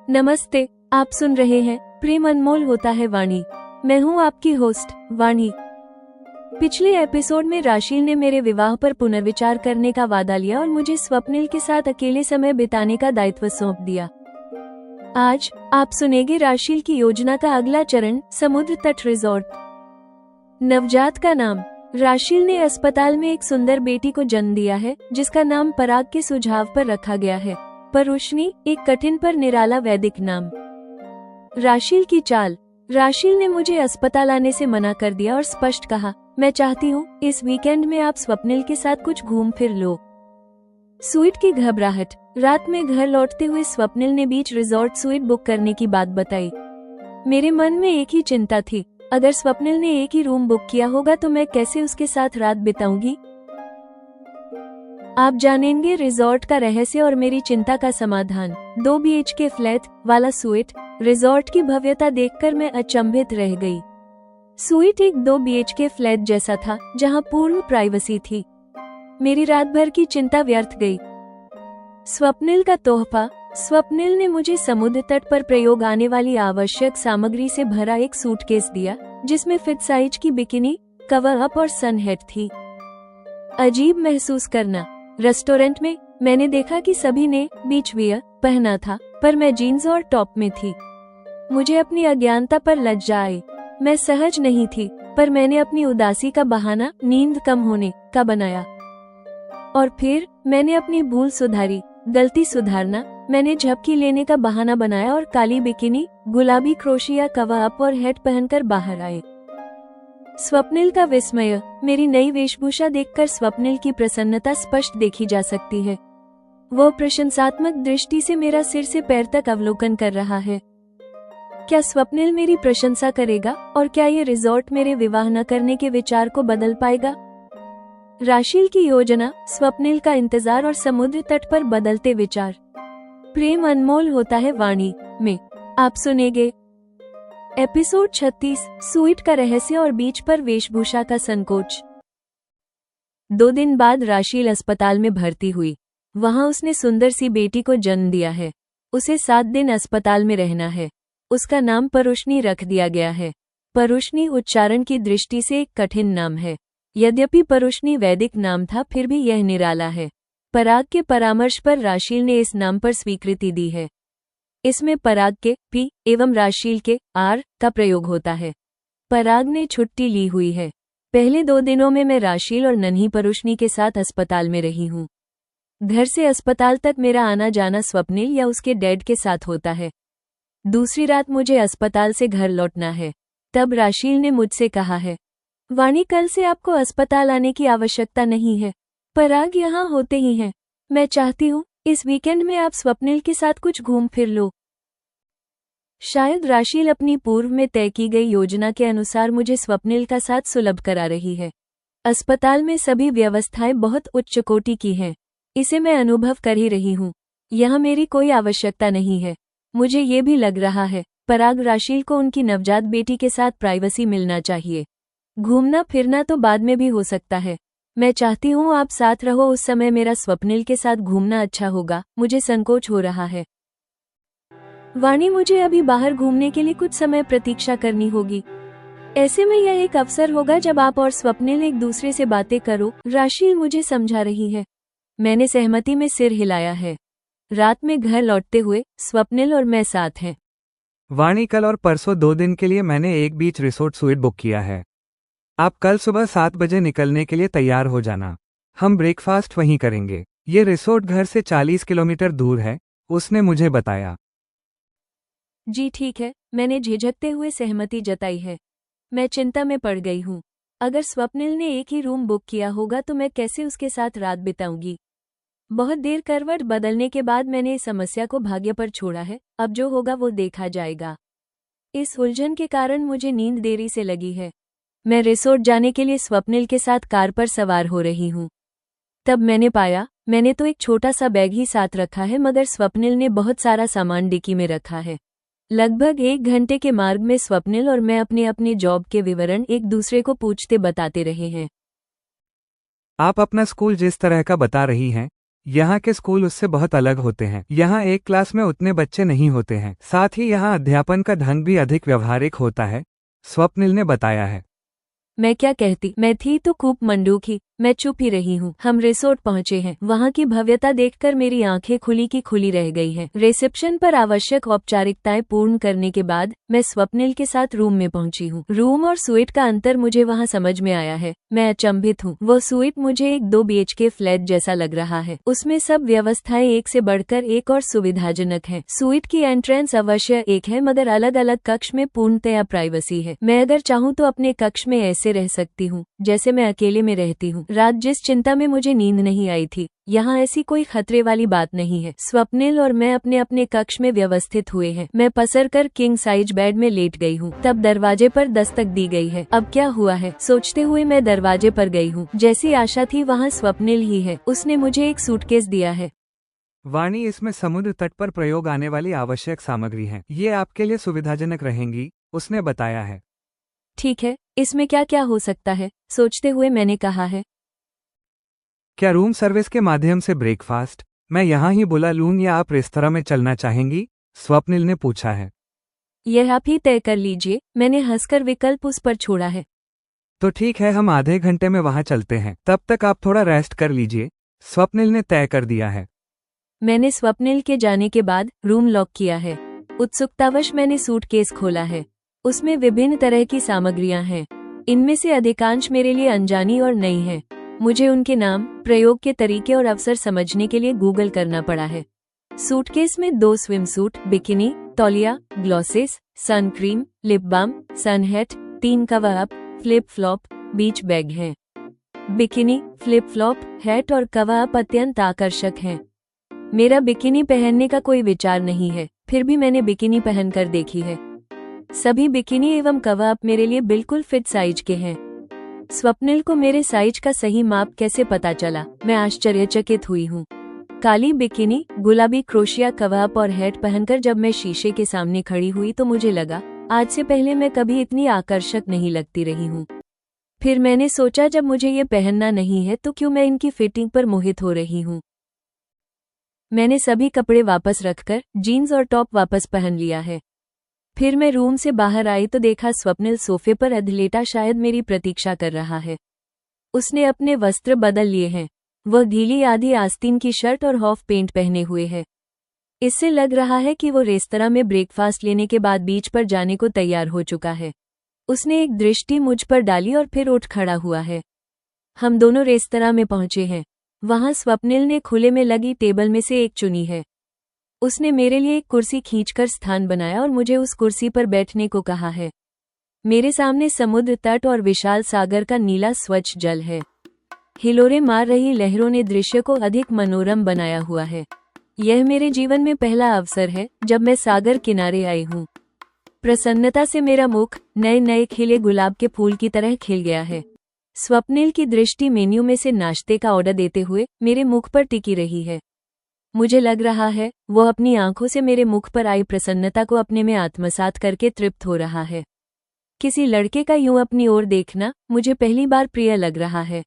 नमस्ते, आप सुन रहे हैं प्रेम अनमोल होता है वाणी। मैं हूं आपकी होस्ट वाणी। पिछले एपिसोड में राशील ने मेरे विवाह पर पुनर्विचार करने का वादा लिया और मुझे स्वप्निल के साथ अकेले समय बिताने का दायित्व सौंप दिया। आज आप सुनेंगे राशील की योजना का अगला चरण, समुद्र तट रिजॉर्ट। नवजात का नाम। राशील ने अस्पताल में एक सुंदर बेटी को जन्म दिया है जिसका नाम पराग के सुझाव पर रखा गया है। परुष्णी, एक कठिन पर निराला वैदिक नाम। राशील की चाल। राशील ने मुझे अस्पताल आने से मना कर दिया और स्पष्ट कहा, मैं चाहती हूँ इस वीकेंड में आप स्वप्निल के साथ कुछ घूम फिर लो। स्वीट की घबराहट। रात में घर लौटते हुए स्वप्निल ने बीच रिजॉर्ट स्वीट बुक करने की बात बताई। मेरे मन में एक ही चिंता थी, अगर स्वप्निल ने एक ही रूम बुक किया होगा तो मैं कैसे उसके साथ रात बिताऊंगी। आप जानेंगे रिजॉर्ट का रहस्य और मेरी चिंता का समाधान। 2 BHK फ्लैट वाला स्वीट। रिजॉर्ट की भव्यता देखकर मैं अचंभित रह गई। स्वीट एक 2 BHK फ्लैट जैसा था जहां पूर्ण प्राइवेसी थी। मेरी रात भर की चिंता व्यर्थ गई। स्वप्निल का तोहफा। स्वप्निल ने मुझे समुद्र तट पर प्रयोग आने वाली आवश्यक सामग्री से भरा एक सूटकेस दिया जिसमें फिट साइज की बिकिनी, कवर अप और सन हैट थी। अजीब महसूस करना। रेस्टोरेंट में मैंने देखा कि सभी ने बीच वियर पहना था पर मैं जीन्स और टॉप में थी। मुझे अपनी अज्ञानता पर लज्जा आई। मैं सहज नहीं थी पर मैंने अपनी उदासी का बहाना नींद कम होने का बनाया। और फिर मैंने अपनी भूल सुधारी। गलती सुधारना। मैंने झपकी लेने का बहाना बनाया और काली बिकिनी, गुलाबी क्रोशिया, कवर अप और हैट पहनकर बाहर आए। स्वप्निल का विस्मय। मेरी नई वेशभूषा देखकर स्वप्निल की प्रसन्नता स्पष्ट देखी जा सकती है। वह प्रशंसात्मक दृष्टि से मेरा सिर से पैर तक अवलोकन कर रहा है। क्या स्वप्निल मेरी प्रशंसा करेगा और क्या ये रिजॉर्ट मेरे विवाह न करने के विचार को बदल पाएगा। राशील की योजना, स्वप्निल का इंतजार और समुद्र तट पर बदलते विचार। प्रेम अनमोल होता है वाणी में आप सुनेंगे एपिसोड 36, स्वीट का रहस्य और बीच पर वेशभूषा का संकोच। 2 दिन बाद राशील अस्पताल में भर्ती हुई। वहां उसने सुंदर सी बेटी को जन्म दिया है। उसे 7 दिन अस्पताल में रहना है। उसका नाम परुष्णी रख दिया गया है। परुष्णी उच्चारण की दृष्टि से एक कठिन नाम है। यद्यपि परुष्णी वैदिक नाम था फिर भी यह निराला है। पराग के परामर्श पर राशील ने इस नाम पर स्वीकृति दी है। इसमें पराग के पी एवं राशील के आर का प्रयोग होता है। पराग ने छुट्टी ली हुई है। पहले 2 दिनों में मैं राशील और नन्ही परुष्णी के साथ अस्पताल में रही हूँ। घर से अस्पताल तक मेरा आना जाना स्वप्निल या उसके डैड के साथ होता है। दूसरी रात मुझे अस्पताल से घर लौटना है। तब राशील ने मुझसे कहा है, वाणी, कल से आपको अस्पताल आने की आवश्यकता नहीं है। पराग यहाँ होते ही हैं। मैं चाहती हूँ इस वीकेंड में आप स्वप्निल के साथ कुछ घूम फिर लो। शायद राशील अपनी पूर्व में तय की गई योजना के अनुसार मुझे स्वप्निल का साथ सुलभ करा रही है। अस्पताल में सभी व्यवस्थाएं बहुत उच्च कोटि की हैं। इसे मैं अनुभव कर ही रही हूँ। यहाँ मेरी कोई आवश्यकता नहीं है। मुझे ये भी लग रहा है पराग राशील को उनकी नवजात बेटी के साथ प्राइवेसी मिलना चाहिए। घूमना फिरना तो बाद में भी हो सकता है। मैं चाहती हूँ आप साथ रहो। उस समय मेरा स्वप्निल के साथ घूमना अच्छा होगा। मुझे संकोच हो रहा है। वाणी, मुझे अभी बाहर घूमने के लिए कुछ समय प्रतीक्षा करनी होगी। ऐसे में यह एक अवसर होगा जब आप और स्वप्निल एक दूसरे से बातें करो। राशील मुझे समझा रही है। मैंने सहमति में सिर हिलाया है। रात में घर लौटते हुए स्वप्निल और मैं साथ हैं। वाणी, कल और परसों 2 दिन के लिए मैंने एक बीच रिसोर्ट स्वीट बुक किया है। आप कल सुबह 7 बजे निकलने के लिए तैयार हो जाना। हम ब्रेकफास्ट वहीं करेंगे। ये रिसोर्ट घर से 40 किलोमीटर दूर है, उसने मुझे बताया। जी ठीक है, मैंने झिझकते हुए सहमति जताई है। मैं चिंता में पड़ गई हूँ। अगर स्वप्निल ने एक ही रूम बुक किया होगा तो मैं कैसे उसके साथ रात बिताऊंगी। बहुत देर करवट बदलने के बाद मैंने इस समस्या को भाग्य पर छोड़ा है। अब जो होगा वो देखा जाएगा। इस उलझन के कारण मुझे नींद देरी से लगी है। मैं रिसोर्ट जाने के लिए स्वप्निल के साथ कार पर सवार हो रही हूँ। तब मैंने पाया मैंने तो एक छोटा सा बैग ही साथ रखा है मगर स्वप्निल ने बहुत सारा सामान डिक्की में रखा है। लगभग 1 घंटे के मार्ग में स्वप्निल और मैं अपने अपने जॉब के विवरण एक दूसरे को पूछते बताते रहे हैं। आप अपना स्कूल जिस तरह का बता रही हैं, यहाँ के स्कूल उससे बहुत अलग होते हैं। यहाँ एक क्लास में उतने बच्चे नहीं होते हैं। साथ ही यहाँ अध्यापन का ढंग भी अधिक व्यवहारिक होता है, स्वप्निल ने बताया है। मैं क्या कहती, मैं थी तो खूब मंडूकी, मैं चुप ही रही हूँ। हम रिसोर्ट पहुँचे हैं। वहाँ की भव्यता देखकर मेरी आंखें खुली की खुली रह गई हैं। रिसेप्शन पर आवश्यक औपचारिकताएं पूर्ण करने के बाद मैं स्वप्निल के साथ रूम में पहुँची हूँ। रूम और स्वीट का अंतर मुझे वहाँ समझ में आया है। मैं अचंभित हूँ। वो स्वीट मुझे एक 2 BHK फ्लैट जैसा लग रहा है। उसमें सब व्यवस्थाएं एक से बढ़कर एक और सुविधाजनक है। स्वीट की एंट्रेंस अवश्य एक है, मगर अलग अलग कक्ष में पूर्णतया प्राइवेसी है। मैं अगर चाहूँ तो अपने कक्ष में ऐसे रह सकती हूँ जैसे मैं अकेले में रहती हूँ। रात जिस चिंता में मुझे नींद नहीं आई थी, यहाँ ऐसी कोई खतरे वाली बात नहीं है। स्वप्निल और मैं अपने अपने कक्ष में व्यवस्थित हुए हैं। मैं पसरकर किंग साइज बेड में लेट गई हूँ। तब दरवाजे पर दस्तक दी गई है। अब क्या हुआ है, सोचते हुए मैं दरवाजे पर गई हूँ। जैसी आशा थी वहाँ स्वप्निल ही है। उसने मुझे एक सूटकेस दिया है। वाणी, इसमें समुद्र तट पर प्रयोग आने वाली आवश्यक सामग्री है। ये आपके लिए सुविधाजनक रहेंगी, उसने बताया है। ठीक है, इसमें क्या क्या हो सकता है, सोचते हुए मैंने कहा है। क्या रूम सर्विस के माध्यम से ब्रेकफास्ट मैं यहाँ ही बुला लूँ या आप रेस्तरां में चलना चाहेंगी, स्वप्निल ने पूछा है। यह आप ही तय कर लीजिए, मैंने हंसकर विकल्प उस पर छोड़ा है। तो ठीक है, हम आधे घंटे में वहाँ चलते हैं। तब तक आप थोड़ा रेस्ट कर लीजिए, स्वप्निल ने तय कर दिया है। मैंने स्वप्निल के जाने के बाद रूम लॉक किया है। उत्सुकतावश मैंने सूटकेस खोला है। उसमें विभिन्न तरह की सामग्रियां हैं। इनमें से अधिकांश मेरे लिए अनजानी और नई हैं। मुझे उनके नाम, प्रयोग के तरीके और अवसर समझने के लिए गूगल करना पड़ा है। सूटकेस में 2 स्विमसूट, बिकिनी, तौलिया, glasses, sun cream, lip balm, sun hat, 3 cover up, flip flop, beach bag हैं। बिकिनी, फ्लिप फ्लॉप, हैट और कवर अप अत्यंत आकर्षक हैं। मेरा बिकिनी पहनने का कोई विचार नहीं है, फिर भी मैंने बिकिनी पहनकर देखी है। सभी बिकिनी एवं कवर अप मेरे लिए बिल्कुल फिट साइज के हैं। स्वप्निल को मेरे साइज का सही माप कैसे पता चला, मैं आश्चर्यचकित हुई हूँ। काली बिकिनी, गुलाबी क्रोशिया कवर अप और हैट पहनकर जब मैं शीशे के सामने खड़ी हुई तो मुझे लगा, आज से पहले मैं कभी इतनी आकर्षक नहीं लगती रही हूँ। फिर मैंने सोचा, जब मुझे ये पहनना नहीं है तो क्यों मैं इनकी फिटिंग पर मोहित हो रही हूँ। मैंने सभी कपड़े वापस रखकर जीन्स और टॉप वापस पहन लिया है। फिर मैं रूम से बाहर आई तो देखा स्वप्निल सोफे पर अधलेटा शायद मेरी प्रतीक्षा कर रहा है। उसने अपने वस्त्र बदल लिए हैं। वह ढीली आधी आस्तीन की शर्ट और हॉफ पेंट पहने हुए है। इससे लग रहा है कि वो रेस्तरां में ब्रेकफास्ट लेने के बाद बीच पर जाने को तैयार हो चुका है। उसने एक दृष्टि मुझ पर डाली और फिर उठ खड़ा हुआ है। हम दोनों रेस्तरां में पहुंचे हैं। वहां स्वप्निल ने खुले में लगी टेबल में से एक चुनी है। उसने मेरे लिए एक कुर्सी खींचकर स्थान बनाया और मुझे उस कुर्सी पर बैठने को कहा है। मेरे सामने समुद्र तट और विशाल सागर का नीला स्वच्छ जल है। हिलोरे मार रही लहरों ने दृश्य को अधिक मनोरम बनाया हुआ है। यह मेरे जीवन में पहला अवसर है जब मैं सागर किनारे आई हूँ। प्रसन्नता से मेरा मुख नए नए खिले गुलाब के फूल की तरह खिल गया है। स्वप्निल की दृष्टि मेन्यू में से नाश्ते का ऑर्डर देते हुए मेरे मुख पर टिकी रही है। मुझे लग रहा है वो अपनी आंखों से मेरे मुख पर आई प्रसन्नता को अपने में आत्मसात करके तृप्त हो रहा है। किसी लड़के का यूं अपनी ओर देखना मुझे पहली बार प्रिय लग रहा है।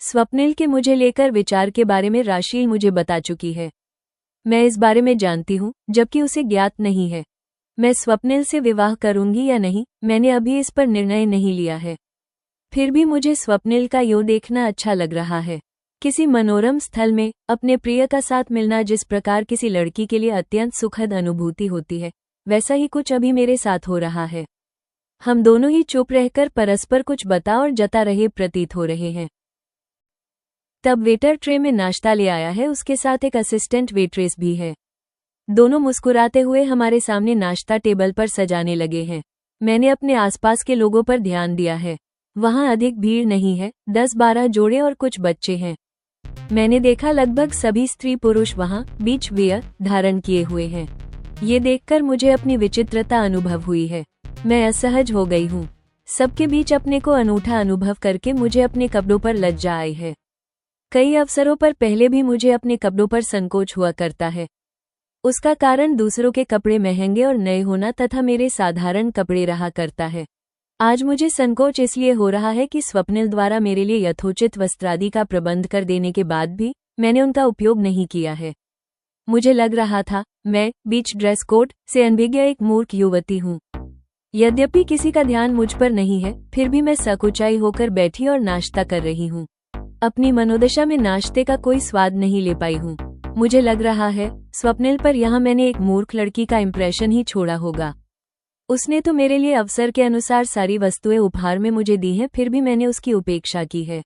स्वप्निल के मुझे लेकर विचार के बारे में राशील मुझे बता चुकी है। मैं इस बारे में जानती हूँ, जबकि उसे ज्ञात नहीं है। मैं स्वप्निल से विवाह करूंगी या नहीं, मैंने अभी इस पर निर्णय नहीं लिया है। फिर भी मुझे स्वप्निल का यूं देखना अच्छा लग रहा है। किसी मनोरम स्थल में अपने प्रिय का साथ मिलना जिस प्रकार किसी लड़की के लिए अत्यंत सुखद अनुभूति होती है, वैसा ही कुछ अभी मेरे साथ हो रहा है। हम दोनों ही चुप रहकर परस्पर कुछ बता और जता रहे प्रतीत हो रहे हैं। तब वेटर ट्रे में नाश्ता ले आया है, उसके साथ एक असिस्टेंट वेट्रेस भी है। दोनों मुस्कुराते हुए हमारे सामने नाश्ता टेबल पर सजाने लगे हैं। मैंने अपने आसपास के लोगों पर ध्यान दिया है। वहां अधिक भीड़ नहीं है, 10-12 जोड़े और कुछ बच्चे हैं। मैंने देखा लगभग सभी स्त्री पुरुष वहां बीच वेयर धारण किए हुए हैं। ये देखकर मुझे अपनी विचित्रता अनुभव हुई है। मैं असहज हो गई हूँ। सबके बीच अपने को अनूठा अनुभव करके मुझे अपने कपड़ों पर लज्जा आई है। कई अवसरों पर पहले भी मुझे अपने कपड़ों पर संकोच हुआ करता है। उसका कारण दूसरों के कपड़े महंगे और नए होना तथा मेरे साधारण कपड़े रहा करता है। आज मुझे संकोच इसलिए हो रहा है कि स्वप्निल द्वारा मेरे लिए यथोचित वस्त्रादि का प्रबंध कर देने के बाद भी मैंने उनका उपयोग नहीं किया है। मुझे लग रहा था मैं बीच ड्रेस कोड से अनभिज्ञ एक मूर्ख युवती हूँ। यद्यपि किसी का ध्यान मुझ पर नहीं है, फिर भी मैं सकुचाई होकर बैठी और नाश्ता कर रही हूँ। अपनी मनोदशा में नाश्ते का कोई स्वाद नहीं ले पाई हूँ। मुझे लग रहा है स्वप्निल पर यहाँ मैंने एक मूर्ख लड़की का इम्प्रेशन ही छोड़ा होगा। उसने तो मेरे लिए अवसर के अनुसार सारी वस्तुएं उपहार में मुझे दी हैं, फिर भी मैंने उसकी उपेक्षा की है।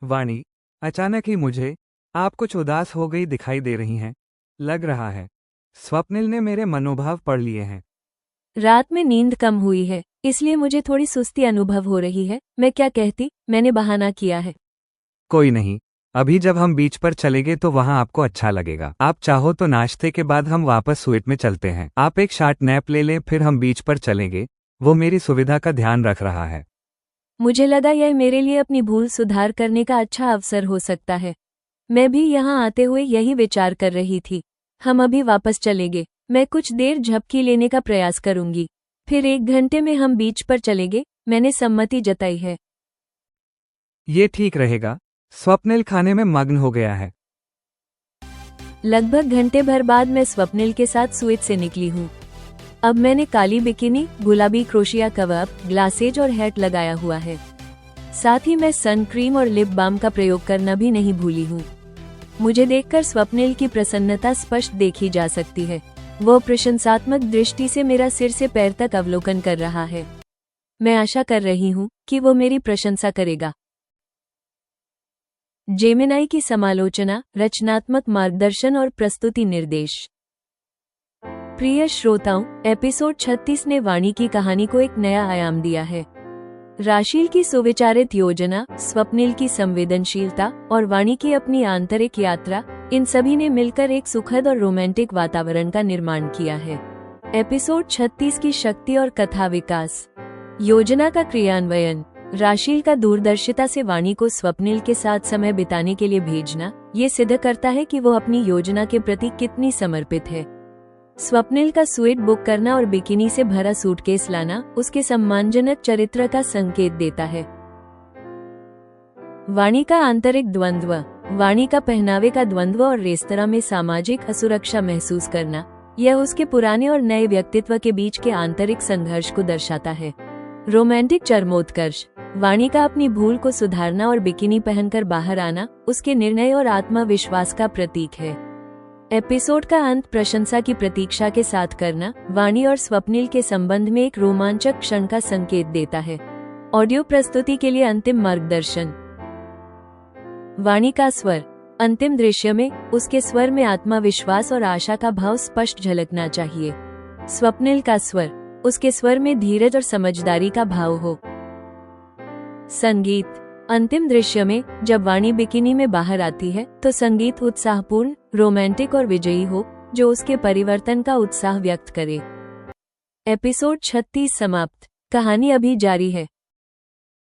वाणी, अचानक ही मुझे आप कुछ उदास हो गई दिखाई दे रही हैं। लग रहा है स्वप्निल ने मेरे मनोभाव पढ़ लिए हैं। रात में नींद कम हुई है, इसलिए मुझे थोड़ी सुस्ती अनुभव हो रही है। मैं क्या कहती, मैंने बहाना किया है। कोई नहीं, अभी जब हम बीच पर चलेंगे तो वहां आपको अच्छा लगेगा। आप चाहो तो नाश्ते के बाद हम वापस स्वीट में चलते हैं। आप एक शॉर्ट नैप ले लें, फिर हम बीच पर चलेंगे। वो मेरी सुविधा का ध्यान रख रहा है। मुझे लगा यह मेरे लिए अपनी भूल सुधार करने का अच्छा अवसर हो सकता है। मैं भी यहाँ आते हुए यही विचार कर रही थी। हम अभी वापस चलेंगे। मैं कुछ देर झपकी लेने का प्रयास करूंगी, फिर 1 घंटे में हम बीच पर चलेंगे। मैंने सम्मति जताई है। ये ठीक रहेगा। स्वप्निल खाने में मग्न हो गया है। लगभग घंटे भर बाद मैं स्वप्निल के साथ स्वीट से निकली हूँ। अब मैंने काली बिकिनी, गुलाबी क्रोशिया कवर, ग्लासेज और हैट लगाया हुआ है। साथ ही मैं सन क्रीम और लिप बाम का प्रयोग करना भी नहीं भूली हूँ। मुझे देखकर स्वप्निल की प्रसन्नता स्पष्ट देखी जा सकती है। वह प्रशंसात्मक दृष्टि से मेरा सिर से पैर तक अवलोकन कर रहा है। मैं आशा कर रही हूँ कि वो मेरी प्रशंसा करेगा। जेमिनाई की समालोचना, रचनात्मक मार्गदर्शन और प्रस्तुति निर्देश। प्रिय श्रोताओं, एपिसोड 36 ने वाणी की कहानी को एक नया आयाम दिया है। राशील की सुविचारित योजना, स्वप्निल की संवेदनशीलता और वाणी की अपनी आंतरिक यात्रा, इन सभी ने मिलकर एक सुखद और रोमांटिक वातावरण का निर्माण किया है। एपिसोड 36 की शक्ति और कथा विकास। योजना का क्रियान्वयन। राशील का दूरदर्शिता से वाणी को स्वप्निल के साथ समय बिताने के लिए भेजना, ये सिद्ध करता है कि वो अपनी योजना के प्रति कितनी समर्पित है। स्वप्निल का स्वीट बुक करना और बिकिनी से भरा सूटकेस लाना उसके सम्मानजनक चरित्र का संकेत देता है। वाणी का आंतरिक द्वंद्व। वाणी का पहनावे का द्वंद्व और रेस्तरां में सामाजिक असुरक्षा महसूस करना, यह उसके पुराने और नए व्यक्तित्व के बीच के आंतरिक संघर्ष को दर्शाता है। रोमांटिक चरमोत्कर्ष। वाणी का अपनी भूल को सुधारना और बिकिनी पहनकर बाहर आना उसके निर्णय और आत्मविश्वास का प्रतीक है। एपिसोड का अंत प्रशंसा की प्रतीक्षा के साथ करना वाणी और स्वप्निल के संबंध में एक रोमांचक क्षण का संकेत देता है। ऑडियो प्रस्तुति के लिए अंतिम मार्गदर्शन। वाणी का स्वर। अंतिम दृश्य में उसके स्वर में आत्मविश्वास और आशा का भाव स्पष्ट झलकना चाहिए। स्वप्निल का स्वर। उसके स्वर में धीरज और समझदारी का भाव हो। संगीत। अंतिम दृश्य में जब वाणी बिकिनी में बाहर आती है तो संगीत उत्साहपूर्ण, रोमांटिक और विजयी हो, जो उसके परिवर्तन का उत्साह व्यक्त करे। एपिसोड 36 समाप्त। कहानी अभी जारी है।